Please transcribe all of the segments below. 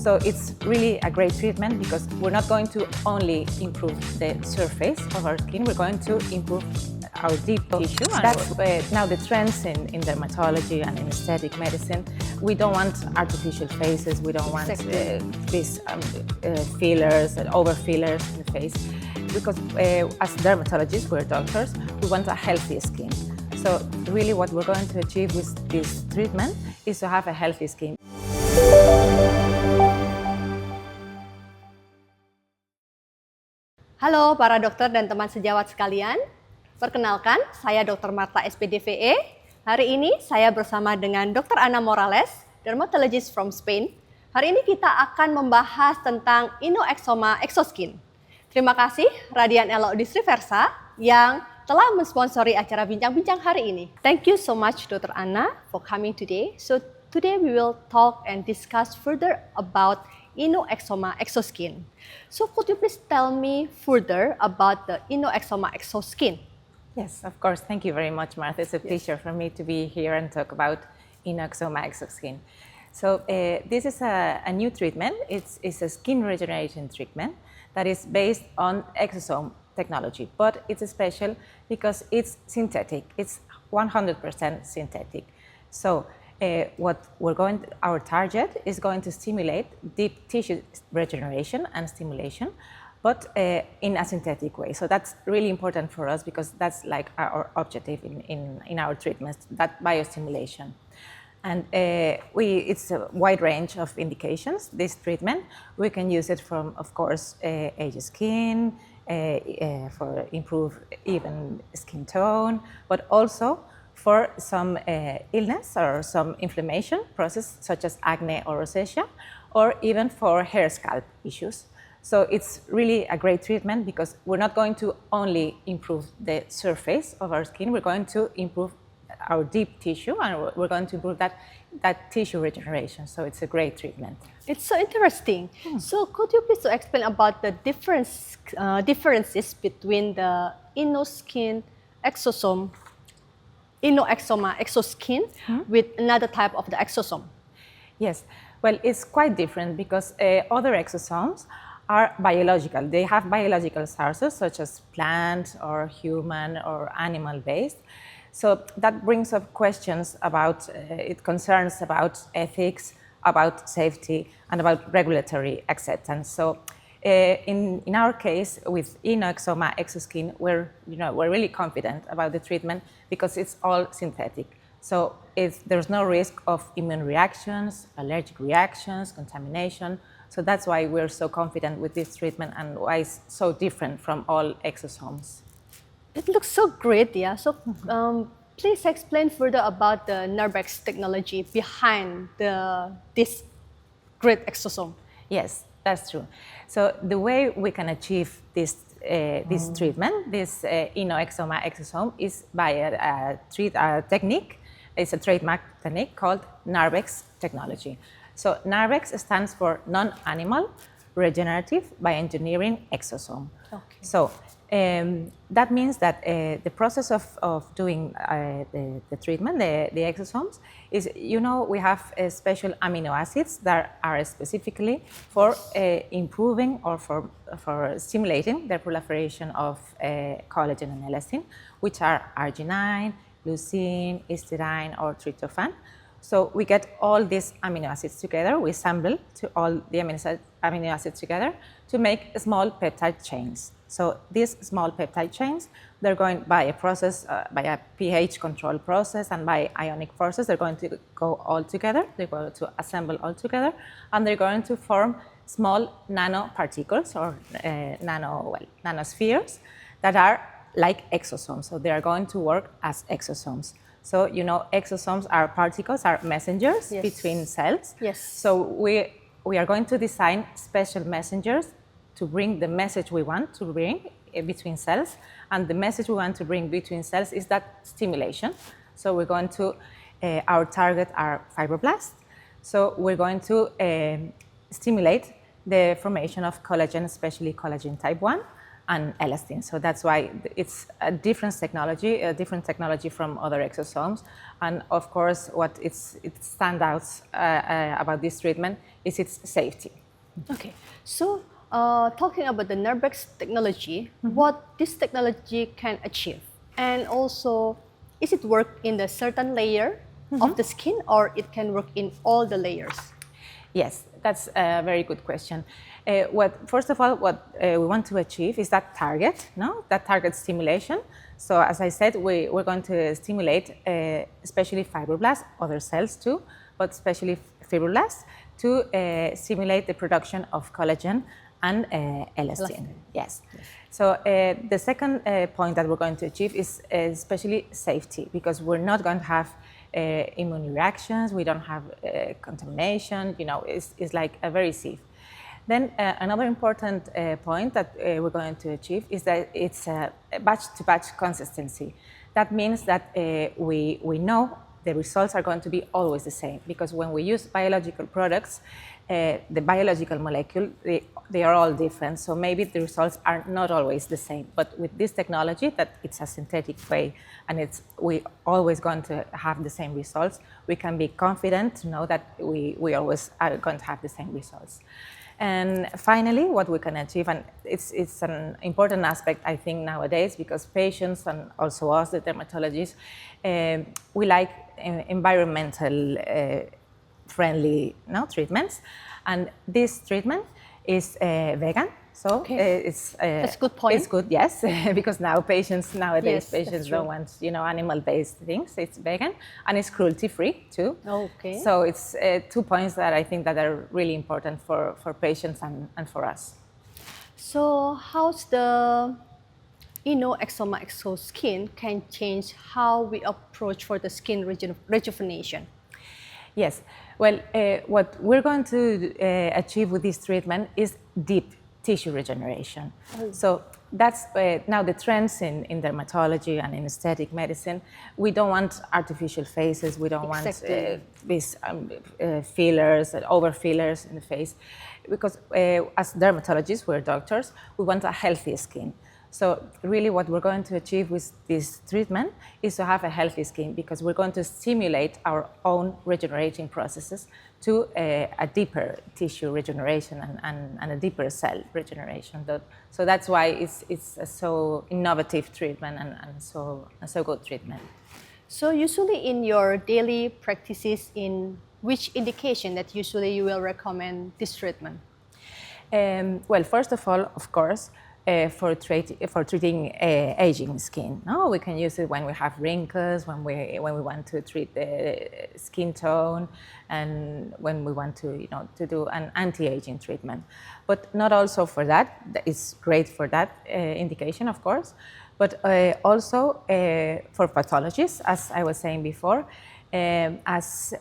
So it's really a great treatment because we're not going to only improve the surface of our skin, we're going to improve our deep tissue. That's now the trends in dermatology and in aesthetic medicine. We don't want artificial faces, we don't want these fillers and over fillers in the face. Because as dermatologists, we're doctors, we want a healthy skin. So really what we're going to achieve with this treatment is to have a healthy skin. Halo para dokter dan teman sejawat sekalian. Perkenalkan, saya Dr. Marta Sp.DVE. Hari ini saya bersama dengan Dr. Anna Morales, dermatologist from Spain. Hari ini kita akan membahas tentang INNO-EXOMA Exoskin. Terima kasih Radian Elo Distriversa yang telah mensponsori acara bincang-bincang hari ini. Thank you so much Dr. Anna for coming today. So today we will talk and discuss further about INNO-EXOMA Exoskin. So could you please tell me further about the INNO-EXOMA Exoskin? Yes, of course. Thank you very much, Martha. It's a pleasure for me to be here and talk about INNO-EXOMA Exoskin. So this is a new treatment. It's a skin regeneration treatment that is based on exosome technology, but it's special because it's synthetic. It's 100% synthetic. So our target is going to stimulate deep tissue regeneration and stimulation, but in a synthetic way. So that's really important for us because that's like our objective in our treatments, that biostimulation. And it's a wide range of indications, this treatment. We can use it from, of course, age skin, for improve even skin tone, but also for some illness or some inflammation process such as acne or rosacea, or even for hair scalp issues. So it's really a great treatment because we're not going to only improve the surface of our skin, we're going to improve our deep tissue and we're going to improve that tissue regeneration. So it's a great treatment. It's so interesting. So could you please explain about the differences between the INNO-EXOMA Exoskin with another type of the exosome? Yes, well, it's quite different because other exosomes are biological. They have biological sources such as plant or human or animal based. So that brings up questions about, concerns about ethics, about safety, and about regulatory acceptance. So in our case, with INNO-EXOMA Exoskin, we're really confident about the treatment because it's all synthetic. So there's no risk of immune reactions, allergic reactions, contamination. So that's why we're so confident with this treatment and why it's so different from all exosomes. It looks so great, yeah. So please explain further about the NARBEX technology behind this great exosome. Yes, that's true. So the way we can achieve this treatment, this INNO-EXOMA exosome, is by a technique. It's a trademark technique called NARBEX technology. So NARBEX stands for non-animal regenerative bioengineering exosome. Okay. So that means that the process of doing the treatment, the exosomes, is, we have special amino acids that are specifically for improving or for stimulating the proliferation of collagen and elastin, which are arginine, leucine, histidine, or tryptophan. So we get all these amino acids together, we assemble all the amino acids together to make small peptide chains. So these small peptide chains, they're going by a process, by a pH control process and by ionic forces, they're going to go all together, they're going to assemble all together, and they're going to form small nanoparticles or nanospheres that are like exosomes. So they are going to work as exosomes. So, exosomes are particles, are messengers between cells. Yes. So we are going to design special messengers to bring the message we want to bring between cells. And the message we want to bring between cells is that stimulation. So we're going to, our target are fibroblasts. So we're going to stimulate the formation of collagen, especially collagen type 1, and elastin. So that's why it's a different technology from other exosomes. And of course, what it stands out about this treatment is its safety. Okay, so talking about the Nerbex technology, what this technology can achieve, and also, is it work in the certain layer of the skin, or it can work in all the layers? Yes, that's a very good question. First of all, what we want to achieve is that target, that target stimulation. So as I said, we're going to stimulate especially fibroblasts, other cells too, but especially fibroblasts, to stimulate the production of collagen and elastin. Yes. So the second point that we're going to achieve is especially safety, because we're not going to have immune reactions, we don't have contamination, it's like a very safe. Then another important point that we're going to achieve is that it's a batch-to-batch consistency. That means that we know the results are going to be always the same, because when we use biological products, the biological molecule, they are all different, so maybe the results are not always the same. But with this technology, that it's a synthetic way, and we always going to have the same results, we can be confident to know that we always are going to have the same results. And finally, what we can achieve, and it's an important aspect, I think, nowadays, because patients and also us, the dermatologists, we like environmental friendly treatments, and this treatment is vegan. So that's a good point. It's good, yes, because nowadays patients true. don't want animal-based things. It's vegan, and it's cruelty-free too. Okay. So it's 2 points that I think that are really important for patients and for us. So how's the INNO-EXOMA Exoskin can change how we approach for the skin rejuvenation? Yes. Well, what we're going to achieve with this treatment is deep tissue regeneration. So that's now the trends in dermatology and in aesthetic medicine. We don't want artificial faces. We don't want these fillers, over fillers in the face, because as dermatologists, we're doctors, we want a healthy skin. So really what we're going to achieve with this treatment is to have a healthy skin, because we're going to stimulate our own regenerating processes to a deeper tissue regeneration and a deeper cell regeneration. So that's why it's a so innovative treatment and so good treatment. So usually in your daily practices, in which indication that usually you will recommend this treatment? Well, first of all, of course, for treating aging skin. No, we can use it when we have wrinkles, when we want to treat the skin tone, and when we want to to do an anti-aging treatment. But not also for that. It's great for that indication, of course, but also for pathologies, as I was saying before, as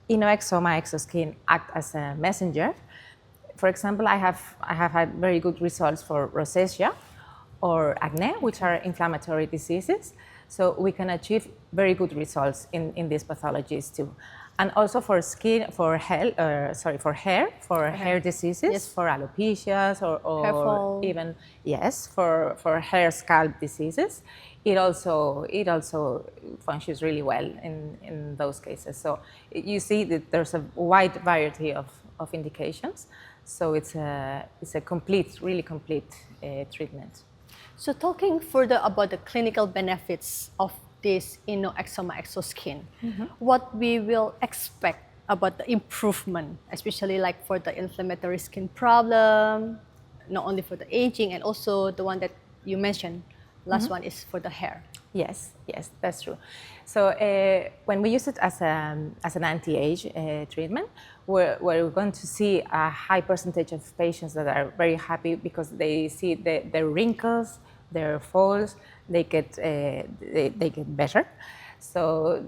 INNO-EXOMA Exoskin act as a messenger. For example, I have had very good results for rosacea or acne, which are inflammatory diseases. So we can achieve very good results in these pathologies too. And also for hair diseases, yes, for alopecias or even for hair scalp diseases. It also functions really well in those cases. So you see that there's a wide variety of indications. So it's a really complete treatment. So talking further about the clinical benefits of this INNO-EXOMA Exoskin, what we will expect about the improvement, especially like for the inflammatory skin problem, not only for the aging, and also the one that you mentioned, last one is for the hair. Yes, that's true. So when we use it as an anti-age treatment, we're going to see a high percentage of patients that are very happy because they see their wrinkles, their folds, they get better. So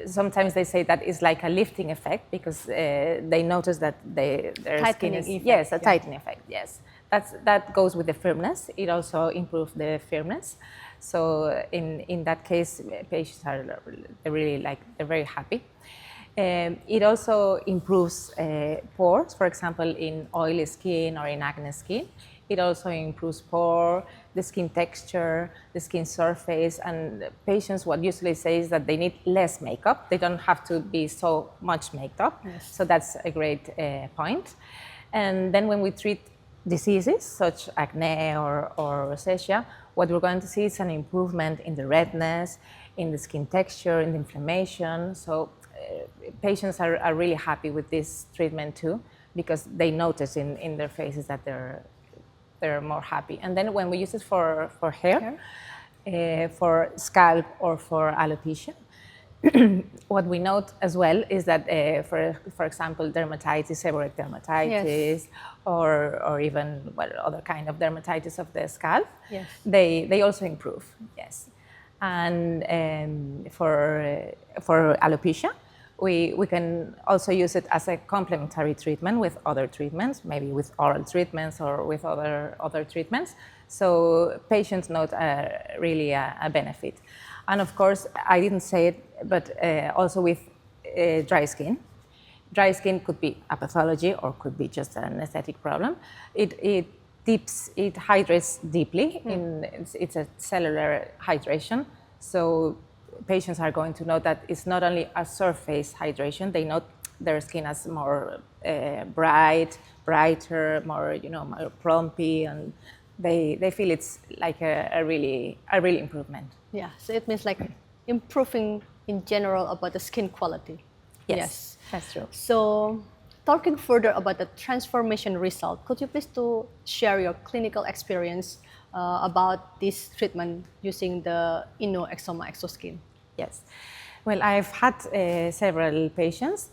sometimes they say that it's like a lifting effect because they notice that their skin is a tightening effect. Yes, that goes with the firmness. It also improves the firmness. So in that case, patients are they're very happy. It also improves pores. For example, in oily skin or in acne skin, it also improves pore. the skin texture, the skin surface, and patients what usually say is that they need less makeup. They don't have to be so much maked up. Yes. So that's a great point. And then when we treat diseases such acne or rosacea, what we're going to see is an improvement in the redness, in the skin texture, in the inflammation. So patients are really happy with this treatment too, because they notice in their faces that they're more happy. And then when we use it for hair, for scalp or for alopecia, what we note as well is that, for example, dermatitis, seborrheic dermatitis, or even other kind of dermatitis of the scalp, they also improve. Yes, and for alopecia, we can also use it as a complementary treatment with other treatments, maybe with oral treatments or with other treatments. So patients note really a benefit. And of course, I didn't say it, but also with dry skin. Dry skin could be a pathology or could be just an aesthetic problem. It hydrates deeply. It's a cellular hydration. So patients are going to know that it's not only a surface hydration. They note their skin as more brighter, more more plumpy, and they feel it's like a really improvement. Yeah, so it means like improving in general about the skin quality. Yes, that's true. So talking further about the transformation result, could you please share your clinical experience about this treatment using the INNO-EXOMA Exoskin? Yes. Well, I've had several patients.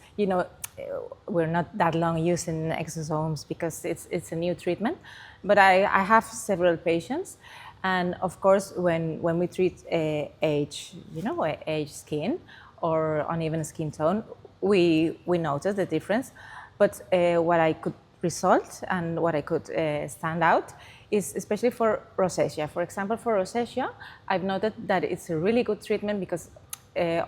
We're not that long using exosomes because it's a new treatment, but I have several patients. And of course, when we treat age skin or uneven skin tone, we notice the difference. But what I could result and what I could stand out is especially for rosacea. For example, for rosacea, I've noted that it's a really good treatment because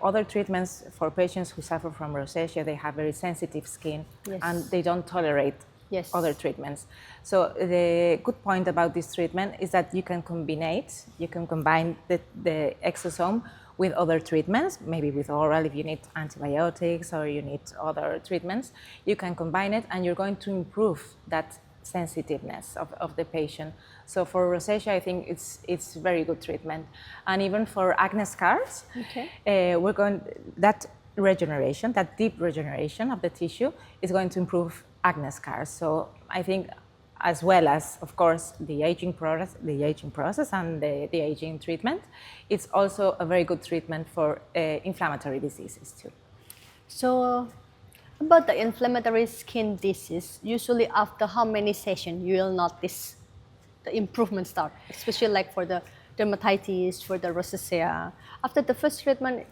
other treatments for patients who suffer from rosacea, they have very sensitive skin and they don't tolerate other treatments. So the good point about this treatment is that you can combine the exosome with other treatments, maybe with oral if you need antibiotics or you need other treatments. You can combine it and you're going to improve that sensitiveness of the patient. So for rosacea, I think it's very good treatment. And even for acne scars, that regeneration, that deep regeneration of the tissue is going to improve acne scars. So I think, as well as, of course, the aging process and the aging treatment, it's also a very good treatment for inflammatory diseases too. So about the inflammatory skin disease, usually after how many sessions you will notice the improvement start, especially like for the dermatitis, for the rosacea. After the first treatment,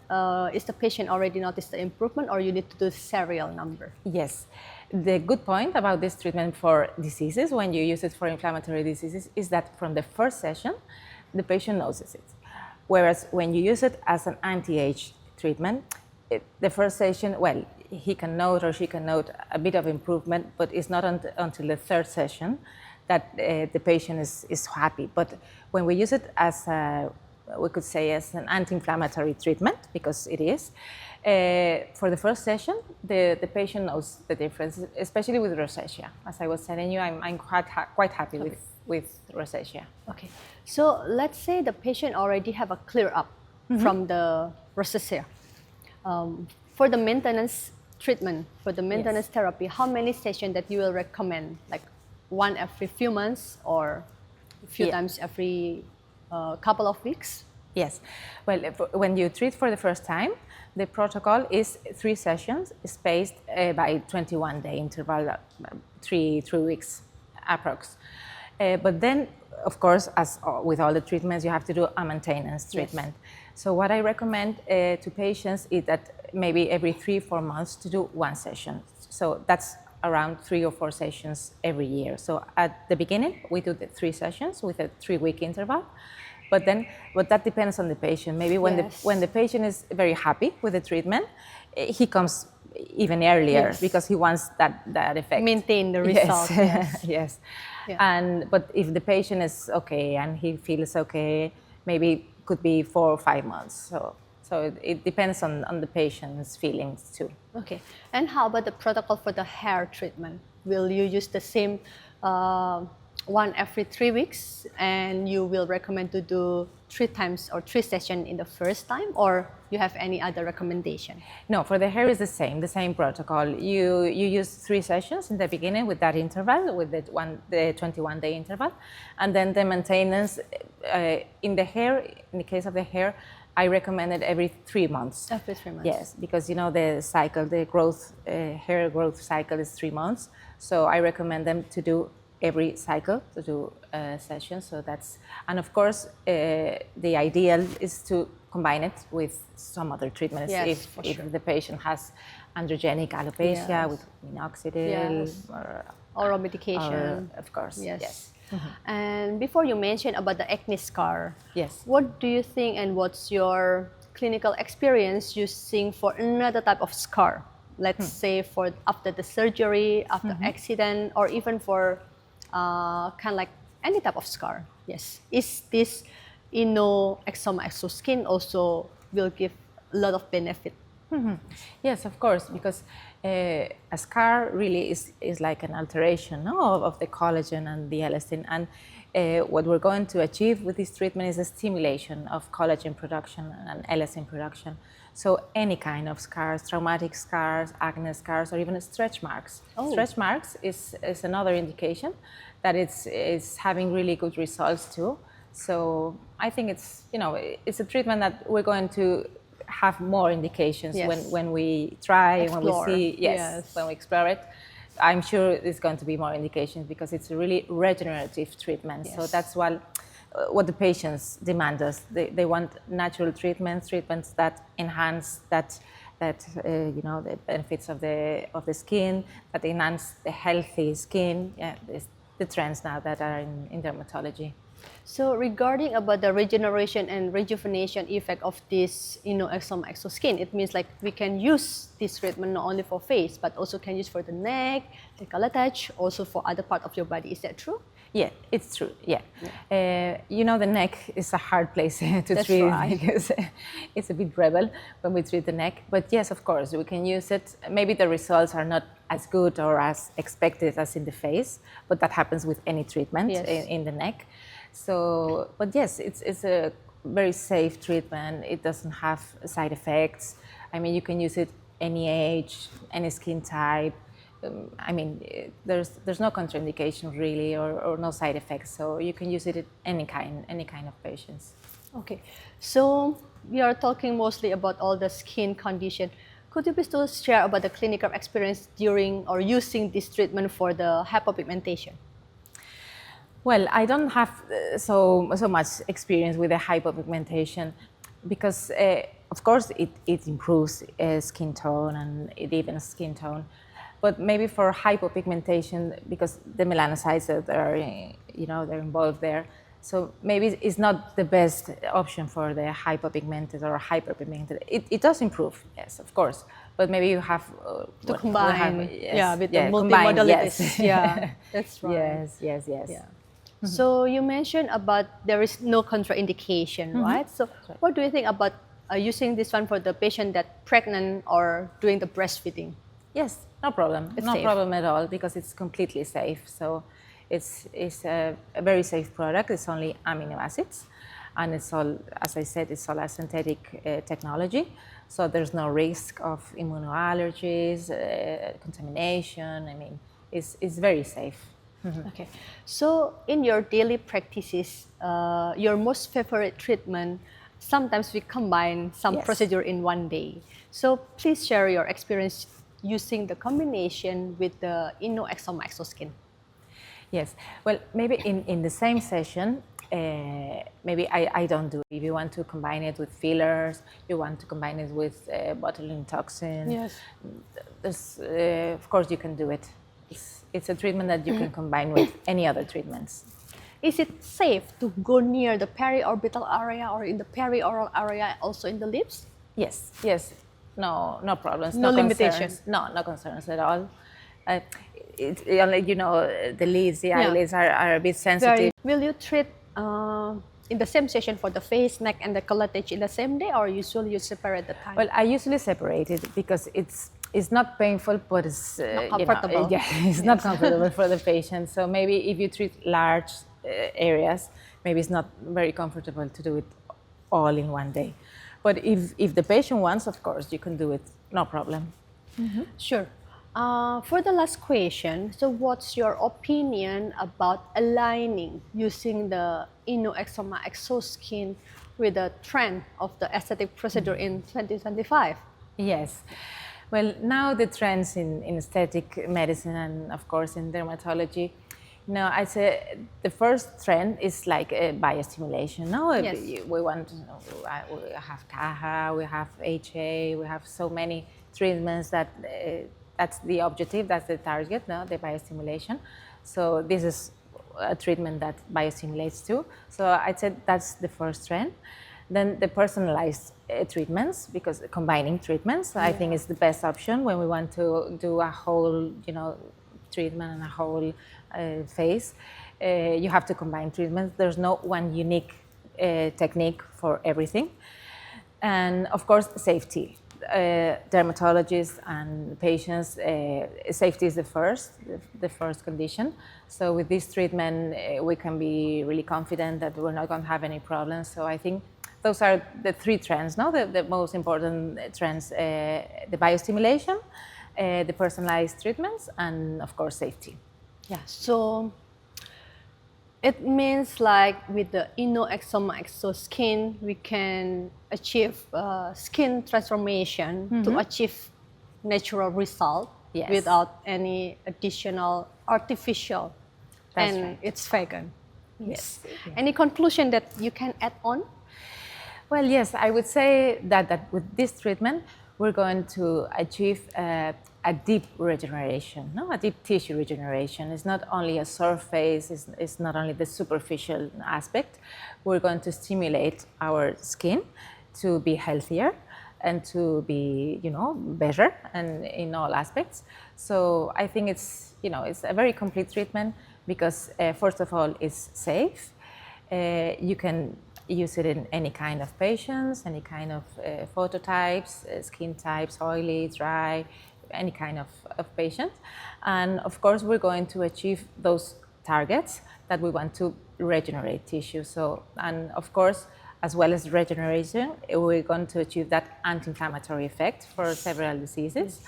is the patient already noticed the improvement, or you need to do serial number? Yes. The good point about this treatment for diseases, when you use it for inflammatory diseases, is that from the first session, the patient notices it. Whereas when you use it as an anti-age treatment, the first session, well, he can note or she can note a bit of improvement, but it's not until the third session that the patient is happy. But when we use it as we could say as an anti-inflammatory treatment, because it is, for the first session, the patient knows the difference, especially with rosacea. As I was telling you, I'm quite happy with rosacea. Okay, so let's say the patient already have a clear up from the rosacea. For the maintenance treatment, for the maintenance therapy, how many sessions that you will recommend? Like one every few months or a few times every couple of weeks? Yes. Well, when you treat for the first time, the protocol is 3 sessions spaced by 21-day interval, 3 weeks approx. But then, of course, as with all the treatments, you have to do a maintenance treatment. So what I recommend to patients is that maybe every 3-4 months to do 1 session. So that's around 3 or 4 sessions every year. So at the beginning, we do the 3 sessions with a 3-week interval. But that depends on the patient. Maybe when the patient is very happy with the treatment, he comes even earlier Yes. because he wants that effect. Maintain the result. Yes, yes. Yeah. But if the patient is okay and he feels okay, maybe it could be 4 or 5 months. So it depends on the patient's feelings too. Okay. And how about the protocol for the hair treatment? Will you use the same one every 3 weeks, and you will recommend to do 3 times or 3 sessions in the first time, or you have any other recommendation? No, for the hair is the same protocol. You use 3 sessions in the beginning with that interval, with the 21-day interval, and then the maintenance in the hair. In the case of the hair, I recommend it every 3 months. Every 3 months. Yes, because you know the cycle, the growth, hair growth cycle is 3 months. So I recommend them to do every cycle to do sessions. So that's, and of course, the ideal is to combine it with some other treatments. Yes, if sure. the patient has androgenic alopecia Yes. with minoxidil Yes. or Oral medication. or, of course, yes. And before you mentioned about the acne scar, Yes. what do you think and what's your clinical experience using for another type of scar? Let's say for after the surgery, after accident, or even for kind of like any type of scar. Yes. Is this INNO-EXOMA exoskin also will give a lot of benefit? Yes, of course, because a scar really is like an alteration, no, of the collagen and the elastin. And what we're going to achieve with this treatment is a stimulation of collagen production and elastin production. So any kind of scars, traumatic scars, acne scars, or even stretch marks. Oh. Stretch marks is another indication that it's having really good results too. So I think it's a treatment that we're going to have more indications Yes. when we try, Explore. when we see, Yes. when we explore it. I'm sure there's going to be more indications because it's a really regenerative treatment. So Yes. that's what the patients demand us. They want natural treatments that enhance the benefits of the skin, that enhance the healthy skin. Yeah, the trends now that are in dermatology. So regarding about the regeneration and rejuvenation effect of this INNO-EXOMA exoskin, it means like we can use this treatment not only for face, but also can use for the neck, the décolletage, also for other part of your body. Is that true? Yeah, it's true. Yeah, the neck is a hard place to That's treat right. because it's a bit rebel when we treat the neck. But yes, of course, we can use it. Maybe the results are not as good or as expected as in the face, but that happens with any treatment Yes. in the neck. So, but yes, it's a very safe treatment. It doesn't have side effects. I mean, you can use it any age, any skin type. There's no contraindication really, or no side effects. So you can use it in any kind of patients. Okay, so we are talking mostly about all the skin condition. Could you please also share about the clinical experience during or using this treatment for the hypopigmentation? Well, I don't have so much experience with the hypopigmentation because, of course, it improves skin tone and it evens skin tone. But maybe for hypopigmentation, because the melanocytes that are, they're involved there, so maybe it's not the best option for the hypopigmented or hyperpigmented. It does improve, yes, of course, but maybe you have To combine, with the combine, multimodalities. yes. Yeah, that's right. Yes. Yeah. So you mentioned about there is no contraindication, right? So right. what do you think about using this one for the patient that pregnant or doing the breastfeeding? Yes, no problem. It's no safe. problem at all because it's completely safe. So it's a very safe product. It's only amino acids, and it's all, as I said, it's all a synthetic technology. So there's no risk of immunoallergies, contamination. I mean, it's very safe. Okay. So in your daily practices, your most favorite treatment, sometimes we combine some Yes. procedure in one day. So please share your experience using the combination with the INNO-EXOMA exoskin. Yes. Well, maybe in the same session, maybe I don't do it. If you want to combine it with fillers, you want to combine it with botulinum toxin. Yes. Of course, you can do it. It's a treatment that you can combine with any other treatments. Is it safe to go near the periorbital area or in the perioral area, also in the lips? Yes. no problems, No limitation. concerns. No concerns at all. The lids, the Yeah. eyelids are a bit sensitive. Will you treat in the same session for the face, neck, and the curettage in the same day, or usually you separate the time? Well, I usually separate it because it's not painful, but it's Not comfortable. it's not comfortable for the patient. So maybe if you treat large areas, maybe it's not very comfortable to do it all in one day. But if the patient wants, of course, you can do it, no problem. Sure. For the last question, so what's your opinion about aligning using the INNO-EXOMA EXOSKIN with the trend of the aesthetic procedure in 2025? Yes. Well, now the trends in aesthetic medicine and, of course, in dermatology, I'd say the first trend is like biostimulation. Yes. We want, we have CAHA, we have HA, we have so many treatments that that's the objective, that's the target, the biostimulation. So this is a treatment that biostimulates too. So I'd say that's the first trend. Then the personalized treatments, because combining treatments, I think is the best option when we want to do a whole, treatment and a whole face. You have to combine treatments. There's no one unique technique for everything. And of course, safety. Dermatologists and patients, safety is the first condition. So with this treatment, we can be really confident that we're not going to have any problems. So I think those are the three trends, the most important trends, the biostimulation, the personalized treatments, and of course, safety. Yeah, so it means like with the INNO-EXOMA EXOSKIN, we can achieve skin transformation to achieve natural result without any additional artificial. That's and right. it's vegan. Yes. Any conclusion that you can add on? Well, yes, I would say that with this treatment, we're going to achieve a deep regeneration, a deep tissue regeneration. It's not only a surface, it's not only the superficial aspect. We're going to stimulate our skin to be healthier and to be, better and in all aspects. So I think it's a very complete treatment because first of all, it's safe. You can use it in any kind of patients, any kind of phototypes, skin types, oily, dry, any kind of patient. And of course, we're going to achieve those targets that we want to regenerate tissue. So, and of course, as well as regeneration, we're going to achieve that anti-inflammatory effect for several diseases.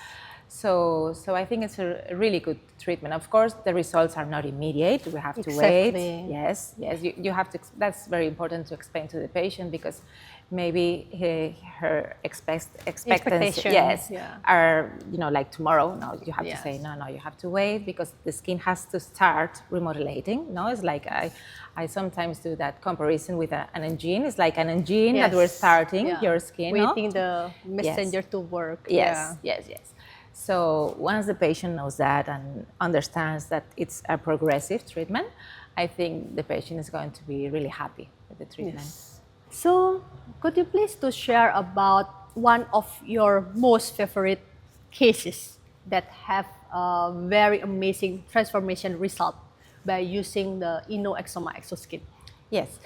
So I think it's a really good treatment. Of course, the results are not immediate. We have to wait. Yes. You have to. That's very important to explain to the patient because maybe her expectations are like tomorrow. No, you have to say no. You have to wait because the skin has to start remodelating. No, it's like I sometimes do that comparison with an engine. It's like an engine that we're starting your skin, waiting the messenger to work. Yes. So once the patient knows that and understands that it's a progressive treatment, I think the patient is going to be really happy with the treatment. Yes. So could you please to share about one of your most favorite cases that have a very amazing transformation result by using the INNO-EXOMA EXOSKIN? Yes.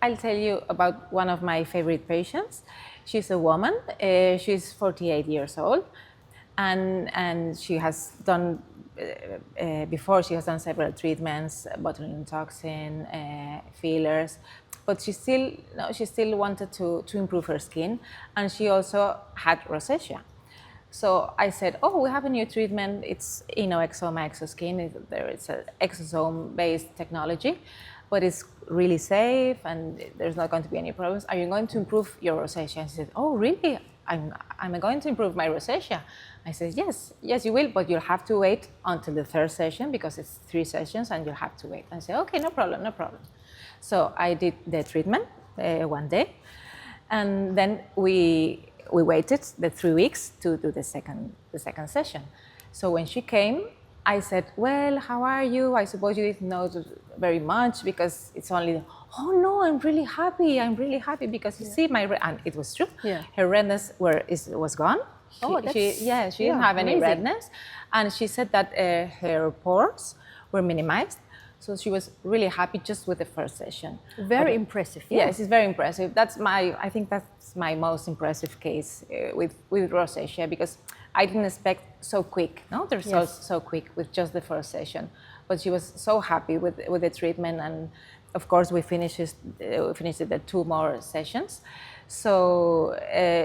I'll tell you about one of my favorite patients. She's a woman. She's 48 years old. And she has done, before she has done several treatments, botulinum toxin, fillers, but she still wanted to improve her skin, and she also had rosacea. So I said, we have a new treatment, it's INNO-EXOMA EXOSKIN, it's an exosome-based technology, but it's really safe and there's not going to be any problems. Are you going to improve your rosacea? And she said, oh, really? I'm going to improve my rosacea. I said, yes, you will, but you'll have to wait until the third session because it's 3 sessions and you'll have to wait. I said, okay, no problem. So I did the treatment one day, and then we waited the 3 weeks to do the second session. So when she came, I said, well, how are you? I suppose you didn't know very much because it's only oh no, I'm really happy because you see and it was true. Yeah. Her redness was gone. Oh, she didn't have any amazing. redness, and she said that her pores were minimized. So she was really happy just with the first session. Very impressive. Yeah. Yes, it's very impressive. I think that's my most impressive case with rosacea, because I didn't expect so quick, no, the results so quick with just the first session. But she was so happy with the treatment, and of course we finished the 2 more sessions. So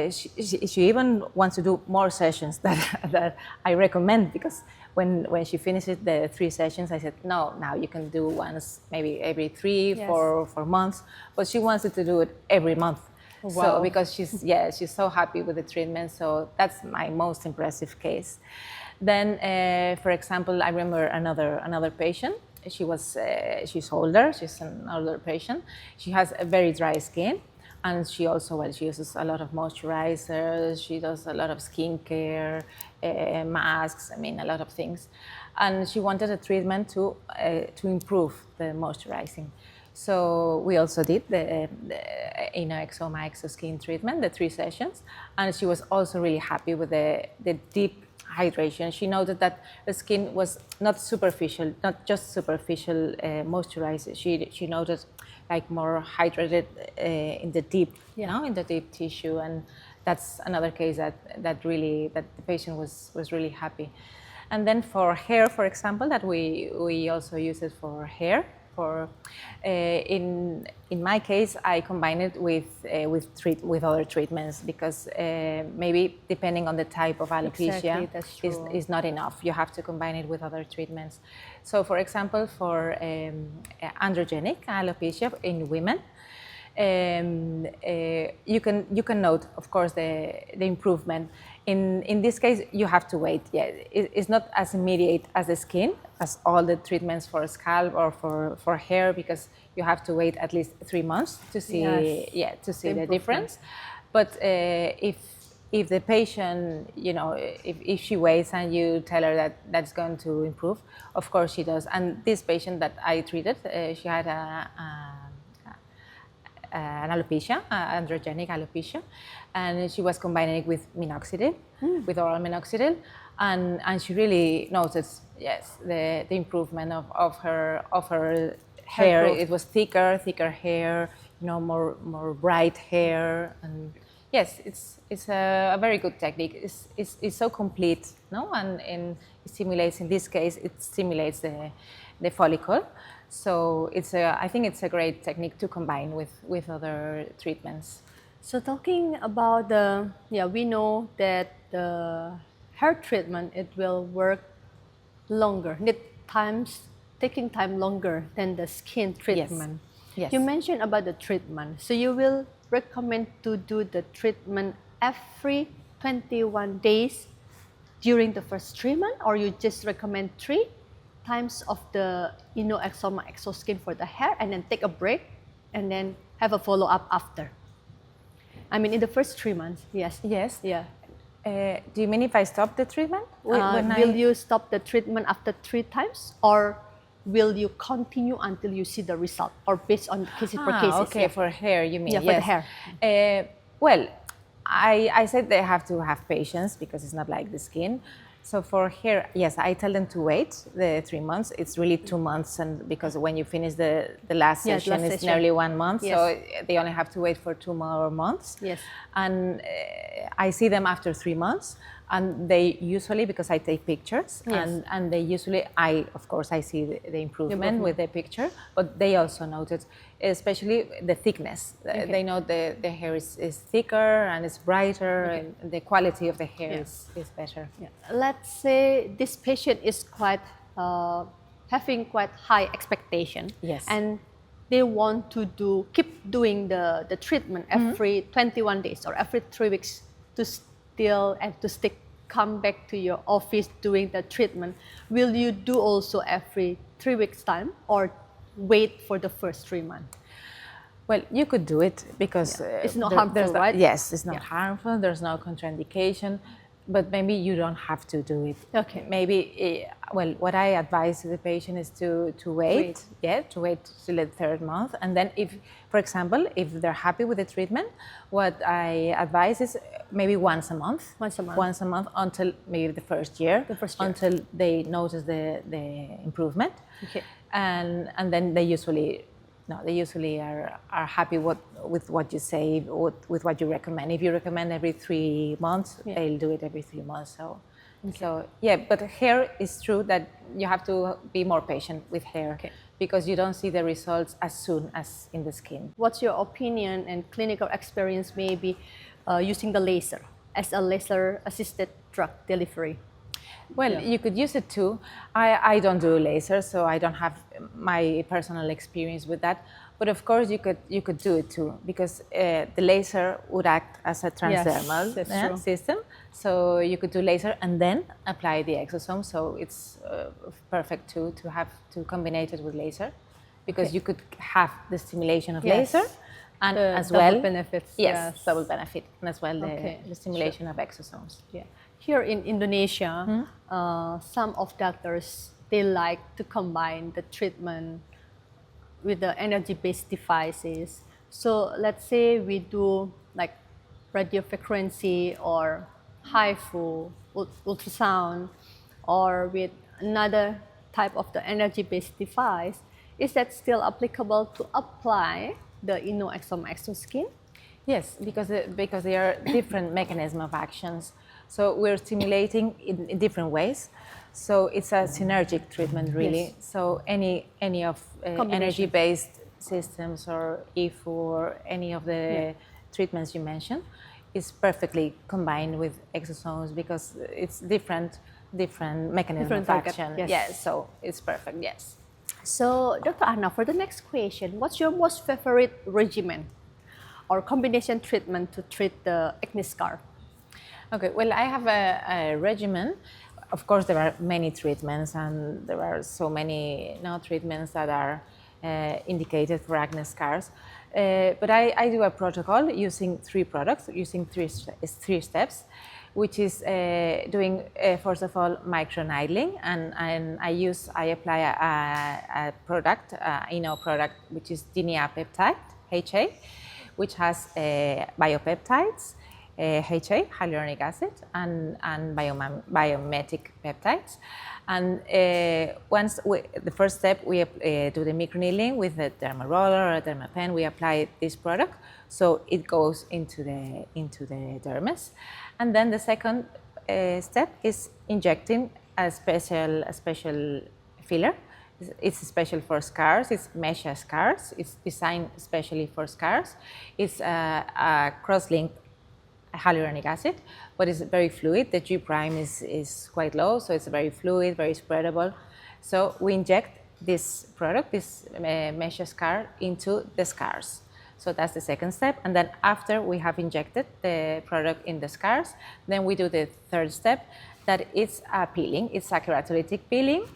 she even wants to do more sessions that I recommend, because when she finishes the 3 sessions, I said, no, now you can do once, maybe every 3, 4 months. But she wants to do it every month. Wow. So because she's so happy with the treatment. So that's my most impressive case. Then, for example, I remember another patient. She's older. She's an older patient. She has a very dry skin. And she also, she uses a lot of moisturizers, she does a lot of skincare, masks, I mean, a lot of things. And she wanted a treatment to improve the moisturizing. So we also did the INNO-EXOMA Exoskin treatment, the 3 sessions. And she was also really happy with the deep hydration. She noted that the skin was not superficial, not just superficial moisturized. She noted like more hydrated in the deep, in the deep tissue, and that's another case that the patient was really happy. And then for hair, for example, that we also use it for hair. In my case, I combine it with other treatments, because maybe depending on the type of alopecia, is not enough. You have to combine it with other treatments. So, for example, for androgenic alopecia in women, you can note, of course, the improvement. In this case, you have to wait. Yeah, it's not as immediate as the skin, as all the treatments for scalp or for hair, because you have to wait at least 3 months to see the difference. But if the patient, if she waits and you tell her that that's going to improve, of course she does. And this patient that I treated, she had an alopecia, androgenic alopecia, and she was combining it with minoxidil, with oral minoxidil, and she really noticed, the improvement of her hair. It was thicker hair, more bright hair, and yes, it's a very good technique. It's so complete, no, and it stimulates. In this case, it stimulates the follicle. So I think it's a great technique to combine with other treatments. So talking about we know that the hair treatment, it will work longer, taking time longer than the skin treatment. Yes. You mentioned about the treatment. So you will recommend to do the treatment every 21 days during the first 3 months, or you just recommend 3 times of the INNO-EXOMA Exoskin for the hair, and then take a break, and then have a follow-up after? I mean, in the first 3 months, yes. Yes. Yeah. Do you mean if I stop the treatment? Will you stop the treatment after 3 times, or will you continue until you see the result, or based on cases per cases? Okay, for hair, you mean? Yeah, for the hair. Well, I said they have to have patience, because it's not like the skin. So for hair, yes, I tell them to wait the 3 months. It's really 2 months, and because when you finish the last session, it's nearly 1 month. Yes. So they only have to wait for 2 more months. Yes. And I see them after 3 months, and they usually, because I take pictures, and they usually, of course I see the improvement with the picture, but they also notice, especially the thickness. Okay. They know the hair is thicker and it's brighter, and the quality of the hair is better. Yeah. Let's say this patient is having quite high expectation. Yes. And they want to keep doing the treatment every 21 days or every 3 weeks to come back to your office doing the treatment. Will you do also every 3 weeks time, or wait for the first 3 months? Well, you could do it, because it's not harmful, right? Yes, it's not harmful. There's no contraindication. but maybe you don't have to do it. Okay. Maybe, well, what I advise to the patient is to wait. Yeah, to wait till the third month. And then if, for example, if they're happy with the treatment, what I advise is maybe once a month. Once a month. Once a month until maybe the first year. The first year. Until they notice the improvement. Okay. And then they usually are happy with what you say, with what you recommend. If you recommend every 3 months, they'll do it every 3 months. So yeah, but hair is true that you have to be more patient with hair because you don't see the results as soon as in the skin. What's your opinion and clinical experience maybe using the laser as a laser-assisted drug delivery? Well, you could use it too. I don't do laser, so I don't have my personal experience with that. But of course, you could do it too, because the laser would act as a transdermal system. So you could do laser and then apply the exosome. So it's perfect too to combine it with laser, because you could have the stimulation of laser and as well double benefits. Yes, double benefit, and as well the stimulation of exosomes. Yeah. Here in Indonesia, some of doctors, they like to combine the treatment with the energy-based devices. So let's say we do like radiofrequency or HIFU, ultrasound, or with another type of the energy-based device. Is that still applicable to apply the INNO-EXOMA exoskin? Yes, because they are different mechanism of actions. So we're stimulating in different ways. So it's a synergic treatment, really. Yes. So any of energy-based systems or IFU or any of the treatments you mentioned is perfectly combined with exosomes, because it's different mechanism of action. Yes, so it's perfect. Yes. So Dr. Anna, for the next question, what's your most favorite regimen or combination treatment to treat the acne scar? Okay, well, I have a regimen. Of course, there are many treatments, and there are so many treatments that are indicated for acne scars. But I do a protocol using 3 products, using three steps, which is doing, first of all, microneedling, and I apply a product, INNO product, which is dynia peptide, HA, which has biopeptides, HA, hyaluronic acid, and biomimetic peptides. And once the first step, we do the microneedling with a derma roller or a derma pen. We apply this product, so it goes into the dermis. And then the second step is injecting a special filler. It's special for scars. It's mesh scars. It's designed especially for scars. It's a cross-linked hyaluronic acid, but it's very fluid. The G prime is quite low, so it's very fluid, very spreadable. So we inject this product, this mesh scar, into the scars. So that's the second step. And then after we have injected the product in the scars, then we do the third step, that it's a peeling. It's a keratolytic peeling,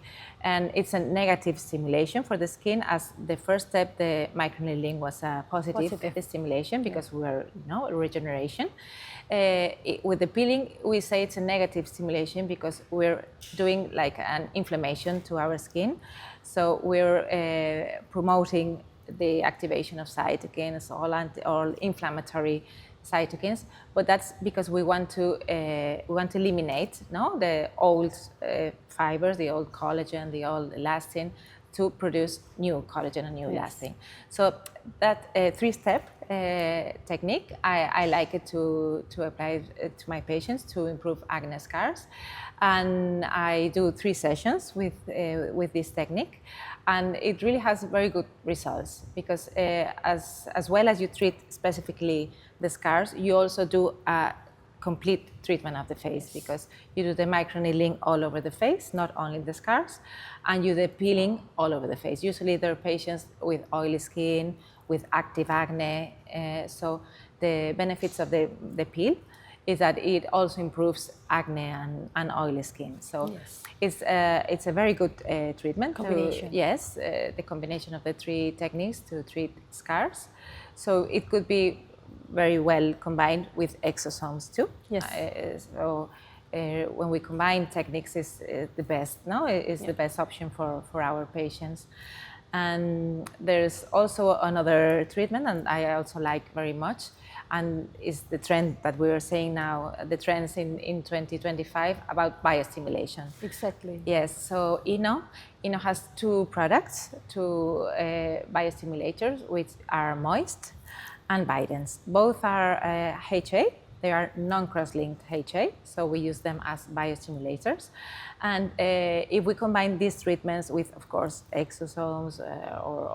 and it's a negative stimulation for the skin. As the first step, the microneedling was a positive stimulation, because we were, regeneration. With the peeling, we say it's a negative stimulation because we're doing like an inflammation to our skin. So we're promoting the activation of cytokines, all inflammatory cytokines, but that's because we want to eliminate the old fibers, the old collagen, the old elastin, to produce new collagen and new elastin. So that 3-step technique, I like it to apply it to my patients to improve acne scars, and I do 3 sessions with this technique, and it really has very good results, because as well as you treat specifically the scars, you also do a complete treatment of the face, because you do the microneedling all over the face, not only the scars, and you do the peeling all over the face. Usually there are patients with oily skin, with active acne, so the benefits of the peel is that it also improves acne and oily skin. So it's a very good treatment. Combination. The combination of the 3 techniques to treat scars. So it could be very well combined with exosomes too. Yes. So when we combine techniques is the best, no? Is the best option for our patients. And there's also another treatment, and I also like very much, and is the trend that we are saying now, the trends in 2025 about biostimulation. Exactly. Yes, so INNO has two products, two biostimulators, which are moist and Bidens. Both are HA. They are non-cross-linked HA, so we use them as biostimulators. And if we combine these treatments with, of course, exosomes or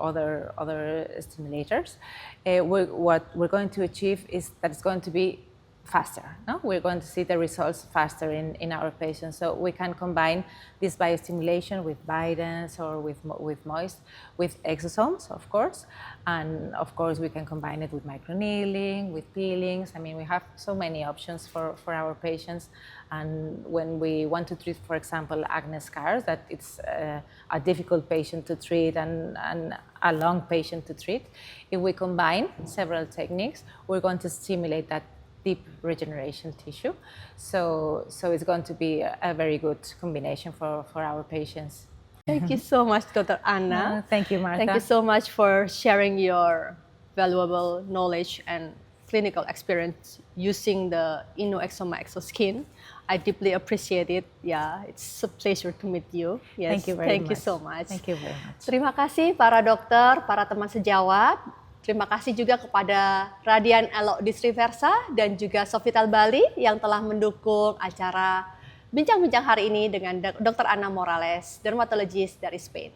other stimulators, what we're going to achieve is that it's going to be faster. No? We're going to see the results faster in our patients. So we can combine this biostimulation with Bidens or with moist, with exosomes, of course. And of course, we can combine it with microneedling, with peelings. I mean, we have so many options for our patients. And when we want to treat, for example, acne scars, that it's a difficult patient to treat and a long patient to treat, if we combine several techniques, we're going to stimulate that deep regeneration tissue. So it's going to be a very good combination for our patients. Thank you so much, Dr. Anna. Thank you, Martha. Thank you so much for sharing your valuable knowledge and clinical experience using the INNO-EXOMA Exoskin. I deeply appreciate it. Yeah, it's a pleasure to meet you. Yes, thank you very much. Thank you so much. Thank you very much. Terima kasih para dokter, para teman sejawat. Terima kasih juga kepada Radian Elok Distriversa dan juga Sofitel Bali yang telah mendukung acara bincang-bincang hari ini dengan Dr. Anna Morales, dermatologis dari Spain.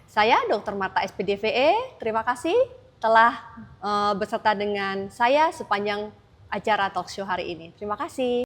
Saya Dr. Marta Sp.DVE, terima kasih telah beserta dengan saya sepanjang acara talkshow hari ini. Terima kasih.